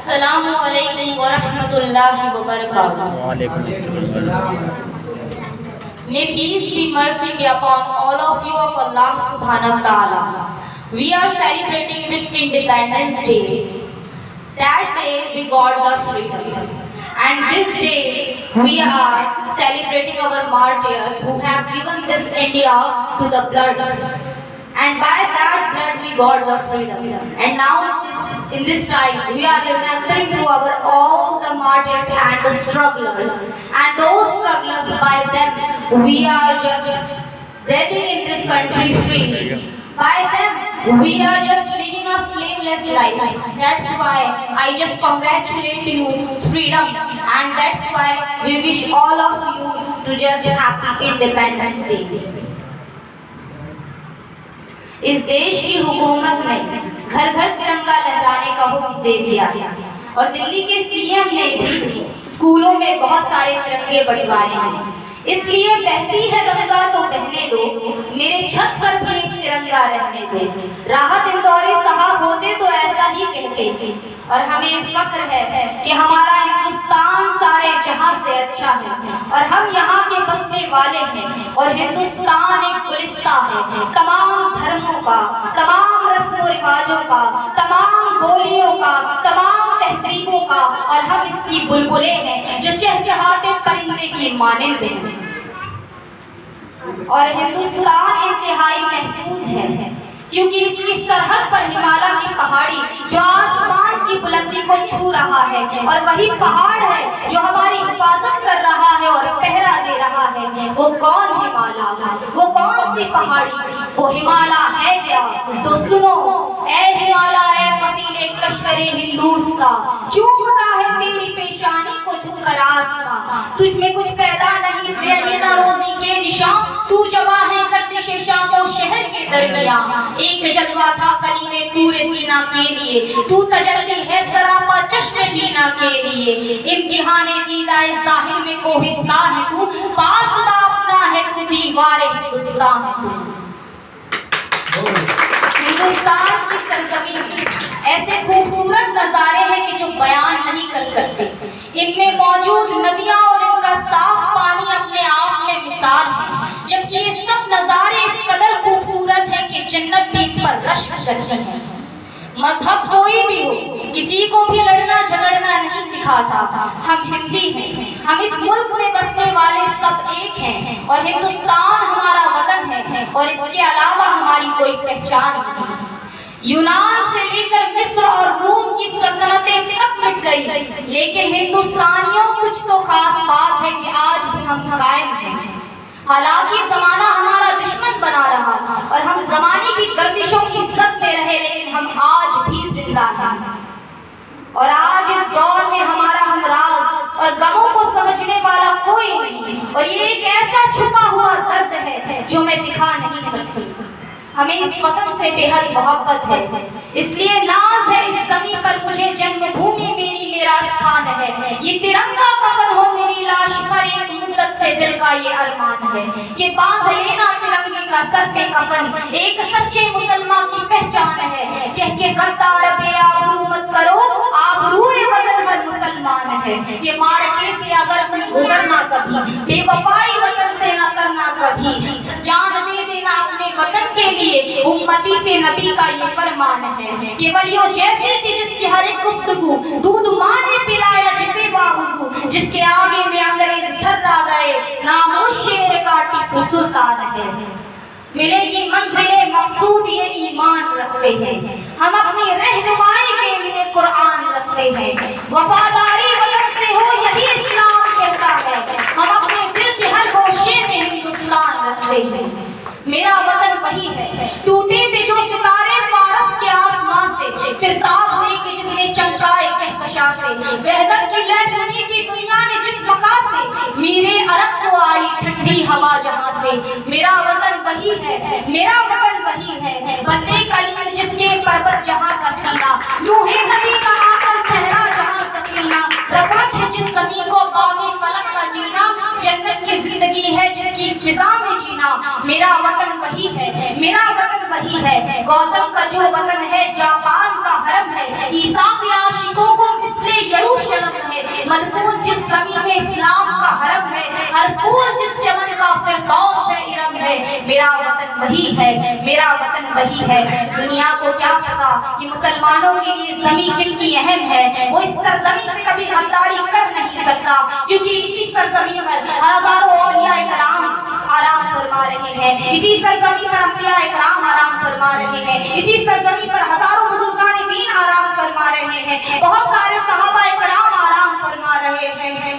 السلام علیکم ورحمۃ اللہ وبرکاتہ. وعلیکم السلام. May peace be mercy be upon all of you of Allah subhanahu wa ta'ala. We are celebrating this Independence Day. That day we got the freedom. And this day we are celebrating our martyrs who have given this India to the blood. And by that blood we got the freedom. And now in this time we are remembering to our all the martyrs and the strugglers. And those strugglers, by them we are just breathing in this country freely. By them we are just living a slaveless life. That's why I just congratulate you freedom. And that's why we wish all of you to just happy Independence Day. اس دیش کی حکومت نے گھر گھر ترنگا لہرانے کا حکم دے دیا ہے اور دلی کے سی ایم نے بھی اسکولوں میں بہت سارے ترنگے بٹوائے ہیں. اس لیے بہتی ہے گنگا تو بہنے دو، میرے چھت پر بھی ایک ترنگا رہنے دو. راحت اندوری صاحب ہوتے تو ایسا ہی کہتے. اور ہمیں فخر ہے کہ ہمارا ہندوستان سارے جہاں سے اچھا ہے اور ہم یہاں کے بسنے والے ہیں. اور ہندوستان ایک گلستہ ہے تمام دھرموں کا، تمام رسم و رواجوں کا، تمام بولیوں کا، تمام تہذیبوں کا. اور ہم اس کی بلبلیں ہیں جو چہچہاتے پرندے کی مانند ہیں. اور ہندوستان انتہائی محفوظ ہے کیونکہ اس کی سرحد پر ہمالیہ کی پہاڑی جو آسمان کی بلندی کو چھو رہا ہے، اور وہی پہاڑ ہے جو ہماری حفاظت کر رہا ہے اور پہرا دے رہا ہے. وہ کون ہمالیہ؟ وہ کون سی پہاڑی؟ وہ ہمالیہ ہے کیا؟ تو سنو اے ہمالیہ، اے فصیل کشمیر ہندوستان، چومتا ہے تیری پیشانی کو جھک کر آسماں. تجھ میں کچھ پیدا نہیں دینا روزی کے نشان، تو جواں ہے گردش شام و شہر کے درمیان. ایک جلوہ تھا کلیم طور سینا کے لیے، تو تجلی ہے سراپا چشم بینا کے لیے. امتحان دیدہ ظاہر میں کوہستان ہے تو، پاس اپنا ہے تو دیوار ہندوستان ہے تو. ہندوستان کی سرزمین میں ایسے خوبصورت نظارے ہیں کہ جو بیان نہیں کر سکتے. ان میں موجود ندیاں اور ان کا صاف پانی اپنے آپ میں مثال ہے، جبکہ یہ سب نظارے اس قدر خوبصورت ہیں کہ جنت بھی ان پر رشک کرتی ہے. مذہب کوئی بھی ہو، کسی کو بھی لڑنا جھگڑنا نہیں سکھاتا. ہم ہندی ہیں، ہم اس ملک میں بسنے والے سب ایک ہیں اور ہندوستان ہمارا وطن ہے اور اس کے علاوہ ہماری کوئی پہچان نہیں. یونان سے لے کر مصر اور روم کی سلطنتیں تک مٹ گئی، لیکن ہندوستانیوں کچھ تو خاص بات ہے کہ آج بھی ہم قائم ہیں. حالانکہ زمانہ ہمارا دشمن بنا رہا اور ہم زمانے کی گردشوں کی زد میں رہے، لیکن ہم آج بھی زندہ ہیں. اور آج اس دور میں ہمارا ہمراز اور غموں کو سمجھنے والا کوئی نہیں. اور یہ ایک ایسا چھپا ہوا درد ہے جو میں دکھا نہیں سکتی. ہمیں اس وطن سے بے حد محبت ہے، اس لیے ناز ہے اس زمین پر مجھے. جنم بھومی میری میرا ستان ہے، یہ ترنگا کفن ہو میری لاش پر. ایک مدت سے دل کا یہ ارمان ہے کہ باندھ لینا ترنگے کا سر پہ کفن. ایک سچے مسلمان کی پہچان ہے کہہ کے غدار بے آبرو مت کرو، آبروئے وطن ہر مسلمان ہے. کہ مارکے سے اگر تم گزرنا کبھی، بے وفائی وطن سے نہ کرنا کبھی. جان دے دینا اپنے وطن کے لیے، امتی سے نبی کا یہ فرمان ہے. کہ ولیوں جیسے تھی جس کی ہر ایک گفتگو، دودھ ماں نے پلایا جسے باوضو. جس کے آگے میں انگریز تھرا گئے، نام اس شیر کا ٹیپو سلطان ہے. ملے گی منزل مقصود یہ ایمان رکھتے ہیں، ہم اپنی رہنمائی کے لیے قرآن رکھتے ہیں. وفاداری وطن سے ہو یہی اسلام کہتا ہے، ہم اپنے دل کے ہر گوشے میں ہندوستان رکھتے ہیں. میرا وطن وہی ہے، ٹوٹے تھے جو ستارے فارس کے آسمان سے، پھر تاب دے کے جس نے چمچائے کہکشاں سے. وحدت کی لے سنی تھی دنیا نے جس مقام سے، میرے عرب کو آئی ٹھنڈی ہوا جہاں سے. میرا وطن وہی ہے، میرا وطن وہی ہے، بندے کلیم جس کے پربت جہاں کا سینہ. نوح نبی کا آ کر ٹھہرا جہاں سفینہ، رفعت ہے جس زمین کو باغ فلک کا جینا. جنت کی زندگی ہے جس کی فضا میں جینا. میرا وطن وہی ہے، میرا وطن وہی ہے. گوتم کا جو وطن ہے جاپان کا حرم ہے. عیسیٰ کے عاشقوں کو फूल जिस चमन का फिरदौस है इरम है, मेरा वतन वही है, मेरा वतन वही है। दुनिया को क्या पता कि मुसलमानों के लिए ज़मीं कितनी अहम है। वो इस सरज़मीं से कभी गद्दारी कर नहीं सकता, क्योंकि इसी सरज़मीं पर हज़ारों औलिया इकराम आराम फरमा रहे हैं, इसी सरज़मीं पर अंबिया इकराम आराम फरमा रहे हैं, इसी सरज़मीं पर हज़ारों बुजुर्गान दीन आराम फरमा रहे हैं, बहुत सारे सहाबा इकराम आराम फरमा रहे हैं।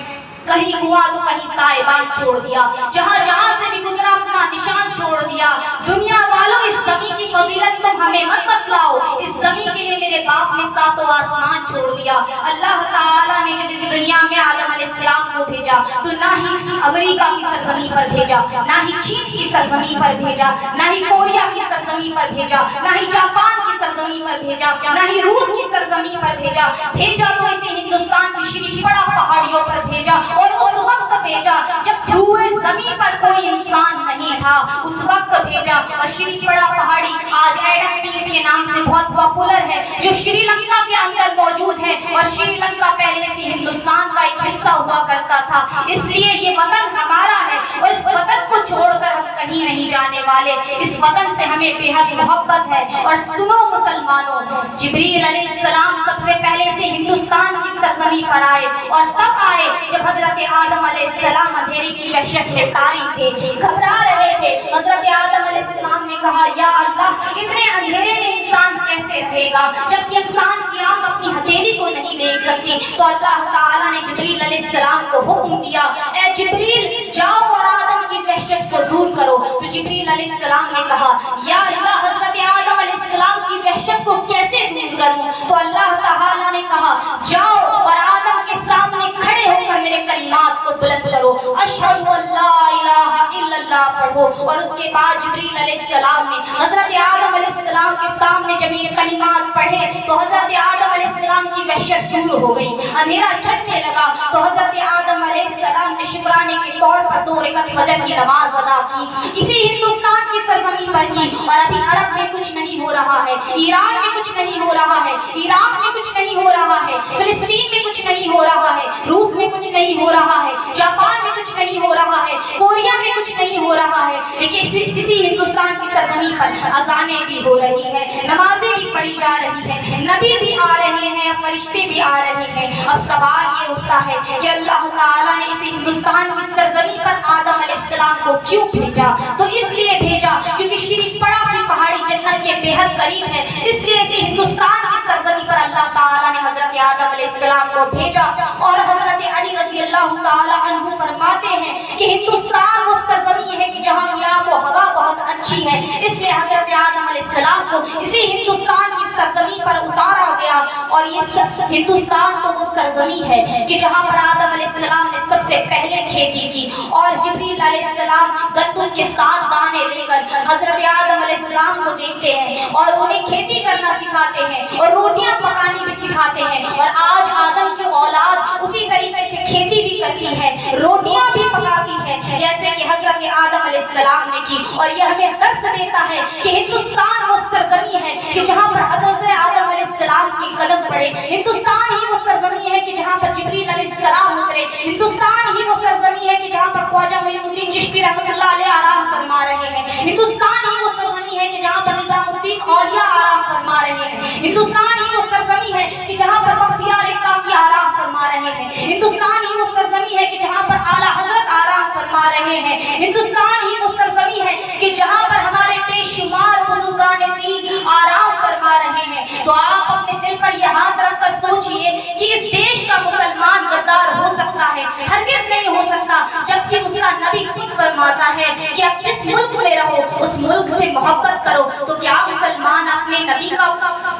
कहीं हुआ तो कहीं साहिबान छोड़ दिया, जहाँ जहाँ से भी गुजरा अपना निशान छोड़ दिया। दुनिया वालों, इस ज़मीं की फजीलत तुम हमें मत बतलाओ, इस ज़मीं के लिए मेरे बाप ने सातों आसमान छोड़ दिया। अल्लाह ताला ने जब इस दुनिया में आदम अलैहिस्सलाम को भेजा तो ना ही अमेरिका की सरजमीं पर भेजा, ना ही चीन की सरजमीं पर भेजा, ना ही कोरिया की सरजमीं पर भेजा, ना ही जापान की सरजमीं पर भेजा, ना ही रूस की सरजमीं पर भेजा। भेजा तो इसे हिंदुस्तान की श्रीपड़ा पहाड़ियों पर भेजा, और उस वक्त भेजा जब धुएं ज़मीन पर कोई इंसान नहीं था, उस वक्त भेजा। और श्रीपड़ा पहाड़ी आज एडम पीस के नाम से बहुत पॉपुलर है, जो श्रीलंका के अंदर मौजूद है, और श्रीलंका पहले से हिंदुस्तान का एक हिस्सा हुआ करता था। इसलिए ये वतन हमारा है, और इस वतन को छोड़कर हम कहीं नहीं जाने वाले। इस वतन से हमें बेहद मोहब्बत है। और सुनो मुसलमानों, जिब्रील अलैहिस्सलाम सबसे पहले से हिंदुस्तान की सरजमीं पर आए, और तब आए जब हजरत आदम अलैहिस्सलाम अंधेरे की वहशत में तारी थे, घबरा रहे थे। हजरत आदम अलैहिस्सलाम ने कहा, या अल्लाह, इतने अंधेरे में इंसान कैसे रहेगा, जबकि इंसान की आंख अपनी हथेली को नहीं देख सकती। तो अल्लाह ताला ने जिब्रील अलैहिस्सलाम को हुक्म दिया, ए जिब्रील, जाओ और आदम की वहशत को दूर करो। तो जिब्रील अलैहिस्सलाम ने कहा, या अल्लाह, हजरत आदम अलैहिस्सलाम की वहशत को कैसे दूर करूं? तो अल्लाह ताला ने कहा, जाओ और आदम के सामने खड़े होकर मेरे कलिमात को बुलंद करो, अशहदु अल्ला इलाहा इल्लल्लाह पढ़ो। और उसके बाद जिब्रील अलैहिस्सलाम ने हजरत आदम अलैहिस्सलाम के सामने जब ये कलिमात पढ़े तो हजरत आदम अलैहिस्सलाम की वहशत दूर हो गई, अंधेरा छटने लगा। तो हजरत आदम अलैहिस्सलाम ने शुक्राने के तौर पर 2 रकात फजर की नमाज अदा की, इसी हिंदुस्तान की सरजमीं पर की। और अभी अरब में कुछ नहीं हो रहा है, ईरान में कुछ नहीं हो रहा है, इराक में कुछ नहीं हो रहा है, फिलिस्तीन में कुछ नहीं हो रहा है, रूस में कुछ नहीं हो रहा है, जापान में कुछ नहीं हो रहा है, कोरिया में कुछ नहीं हो रहा है, लेकिन इसी हिंदुस्तान की सरजमीं पर अजानें भी हो रही है, नमाजें भी पढ़ी जा रही है, नबी भी आ रहे हैं, फरिश्ते भी आ रहे हैं। अब सवाल ये उठता है कि अल्लाह ताला ने इसी हिंदुस्तान की सरजमीं पर आदम अलैहिस्सलाम को क्यों भेजा? तो इसलिए भेजा क्योंकि श्रीपड़ा की पहाड़ी जन्नत के बेहद करीब है, इसलिए इसी हिंदुस्तान की सरजमीं पर अल्लाह ताला ने हजरत आदम अलैहिस्सलाम को भेजा। और हजरत अली रज़ी अल्लाह ताला अन्हु फरमाते हैं कि हिंदुस्तान वो सरजमीं है कि जहाँ की आब व हवा बहुत अच्छी है, इसलिए हजरत आदम अलैहिस्सलाम को इसी हिंदुस्तान की सरजमीं पर उतारा गया। और ये हिंदुस्तान तो वो सरजमीं है कि जहाँ पर आदम अलैहिस्सलाम ने सबसे पहले खेती की। और जिब्रील अलैहिस्सलाम गंदम के 7 दाने लेकर हजरत आदम अलैहिस्सलाम को देखते हैं और उन्हें खेती करना सिखाते हैं और रोटियां पकानी भी सिखाते हैं। और आज आदम की औलाद उसी तरीके से खेती भी करती है, रोटियां भी पकाती है, जैसे कि हजरत आदम अलैहिस्सलाम ने की। और यह हमें दर्स देता है कि हिंदुस्तान वो सरजमीं है कि जहाँ पर हजरत आदम अलैहिस्सलाम के कदम पड़े, हिंदुस्तान ही वो सरजमीं है कि जहाँ पर जिब्रील अलैहिस्सलाम उतरे, हिंदुस्तान ही वो सरजमीं है कि जहाँ पर ख्वाजा मोइनुद्दीन चिश्ती रहमतुल्लाह अलैह आराम फरमा रहे हैं, हिंदुस्तान ही वो सरजमीं है कि जहाँ पर निजामुद्दीन औलिया आराम फरमा रहे हैं, हिंदुस्तान ही वो सरजमीं है कि जहाँ पर बख्तियार काकी आराम फरमा रहे हैं, हिंदुस्तान ही वो सरजमीं है कि जहाँ पर आला हजरत आराम फरमा रहे हैं, हिंदुस्तान ही वो सरजमीं है कि जहाँ पर हमारे बेशुमार बुजुर्गान दीन आराम फरमा रहे हैं। तो आप अपने दिल पर यह हाथ रखकर सोचिए कि इस देश का मुसलमान गद्दार हो सकता है? हरगिज़ नहीं हो सकता, जबकि उसका नबी खुद फरमाता है कि आप जिस मुल्क में रहो उस मुल्क से मोहब्बत करो। तो क्या मुसलमान अपने नबी का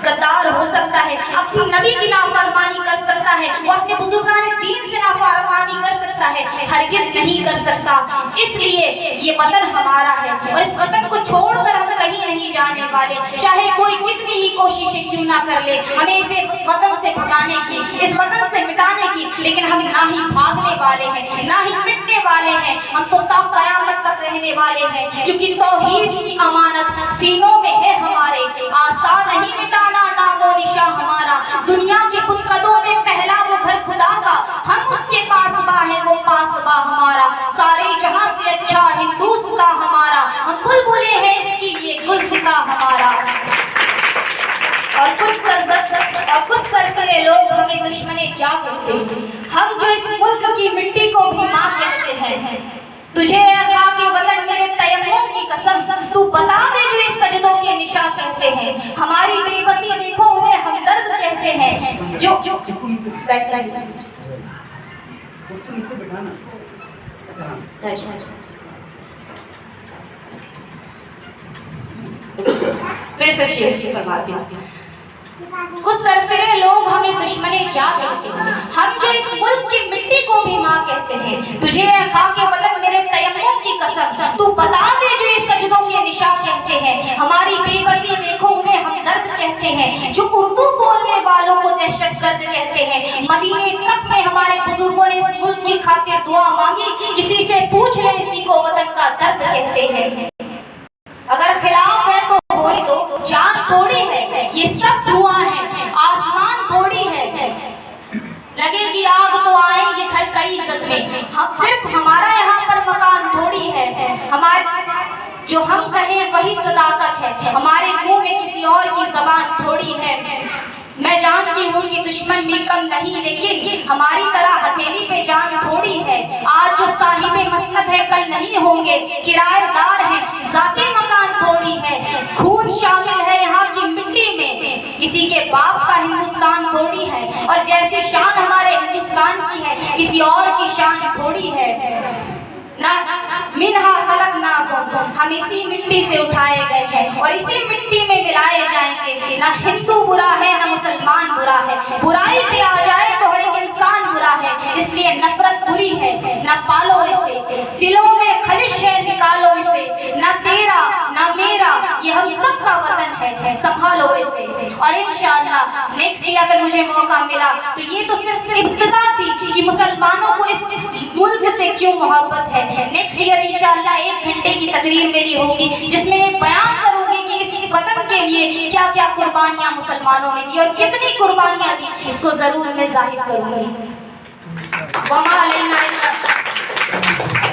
गद्दार हो सकता है? अपनी नबी की नाफरमानी कर सकता है? वो अपने बुजुर्गान दीन से नाफरमानी कर सकता है? हरगिज़ नहीं कर सकता। इसलिए ये वतन हमारा है और इस वतन को छोड़कर हम कहीं नहीं जाने वाले, चाहे कोई कितनी ही कोशिशें क्यों ना कर ले हमें इसे वतन से भगाने की, इस वतन से मिटाने की। लेकिन हम ना ही भागने वाले हैं, ना ही मिटने वाले हैं, हम तो क़यामत तक रहने वाले हैं, क्योंकि तौहीद की अमानत सीनों में है हमारे। आसान नहीं मिटाना नामो निशा हमारा, दुनिया के बुतकदों में पहला वो घर खुदा का, हम उसके पास बा है वो पास बा हमारा। सारे जा कहते हैं। हम जो इस मुल्क की मिट्टी को भी माँ कहते हैं, तुझे खाके वतन मेरे तयम्मुम की कसम, तू बता दे जो इस सजदों के निशा कहते हैं। हमारी बेबसी देखो उन्हें हमदर्द कहते हैं। जो फिर से शेर फरमाती हूँ। कुछ सरफिरे लोग हमें दुश्मने जा कहते हैं, हम जो इस मुल्क की मिट्टी को भी माँ कहते हैं। तुझे खाके वतन मेरे तयम्मुम की कसम, तू बता दे जो इस सजदों के निशा कहते हैं। हमारी बेबसी देखो उन्हें हमदर्द कहते हैं। जो उर्दू बोलने वालों को दहशतगर्द कहते हैं। मदीने तक में हमारे बुजुर्गों ने इस मुल्क की खातिर दुआ मांगी, किसी से पूछ ले इसी को वतन का दर्द कहते हैं। अगर खिलाफ है तो होए दो, जान थोड़ी है ये सब धुआं है, आसमान थोड़ी है। लगेगी आग तो आएंगे घर कई इज्जत में, हम सिर्फ हमारा यहाँ पर मकान थोड़ी है। हमारे जो हम कहें वही सदाकत है, हमारे मुंह में किसी और की जबान थोड़ी है। मैं जानती हूँ कि दुश्मन भी कम नहीं, लेकिन हमारी तरह हथेली पे जान थोड़ी है। आज जो साहिबे मसनद है कल नहीं होंगे, किराएदार हैं ज़ाती मकान थोड़ी है। खून शामिल है यहाँ की मिट्टी में, किसी के बाप का हिंदुस्तान थोड़ी है। और जैसी शान हमारे हिंदुस्तान की है, किसी और की शान थोड़ी है। ना मिनहा खलकनाकुम, हम इसी मिट्टी से उठाए गए हैं और इसी मिट्टी में मिलाए जाएंगे। ना हिंदू बुरा है ना मुसलमान बुरा है, बुराई पे आ जाए तो हर एक इंसान बुरा है। इसलिए नफरत बुरी है, ना पालो इसे, दिलों में खलिश है निकालो इसे। ना तेरा ना मेरा ये हम सब का वतन है, संभालो इसे। और इंशाअल्लाह नेक्स्ट ईयर अगर मुझे मौका मिला तो ये तो सिर्फ इब्तिदा थी कि मुसलमानों को इस मुल्क से क्यों मोहब्बत है। नेक्स्ट ईयर इंशाअल्लाह 1 घंटे की तकरीर मेरी होगी, जिसमें मैं बयान करूंगी कि इस वतन के लिए क्या क्या कुर्बानियां मुसलमानों ने दी और कितनी कुर्बानियां दी, इसको जरूर मैं जाहिर करूंगी। वमा अलैना इल्ला